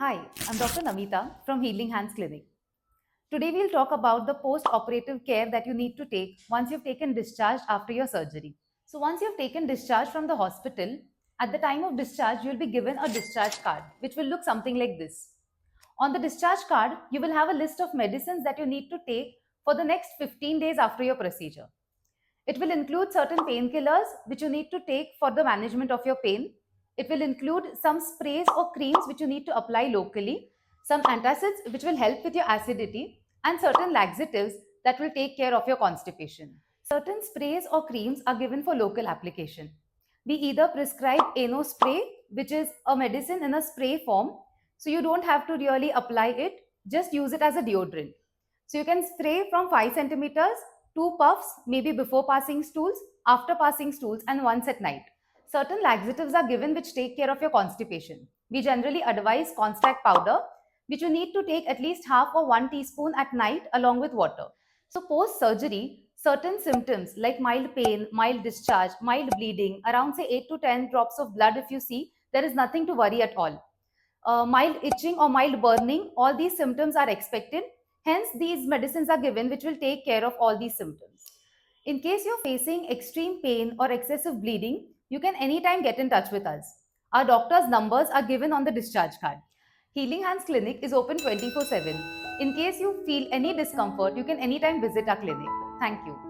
Hi, I'm Dr. Namita from Healing Hands Clinic. Today we'll talk about the post-operative care that you need to take once you've taken discharge after your surgery. So once you've taken discharge from the hospital, at the time of discharge, you'll be given a discharge card, which will look something like this. On the discharge card, you will have a list of medicines that you need to take for the next 15 days after your procedure. It will include certain painkillers which you need to take for the management of your pain. It will include some sprays or creams which you need to apply locally, some antacids which will help with your acidity, and certain laxatives that will take care of your constipation. Certain sprays or creams are given for local application. We either prescribe ANO spray, which is a medicine in a spray form, so you don't have to really apply it, just use it as a deodorant. So you can spray from 5 centimeters, 2 puffs, maybe before passing stools, after passing stools, and once at night. Certain laxatives are given which take care of your constipation. We generally advise Constac powder, which you need to take at least half or 1 teaspoon at night along with water. So post surgery, certain symptoms like mild pain, mild discharge, mild bleeding, around say 8 to 10 drops of blood if you see, there is nothing to worry at all. Mild itching or mild burning, all these symptoms are expected. Hence, these medicines are given which will take care of all these symptoms. In case you're facing extreme pain or excessive bleeding, you can anytime get in touch with us. Our doctor's numbers are given on the discharge card. Healing Hands Clinic is open 24/7. In case you feel any discomfort, you can anytime visit our clinic. Thank you.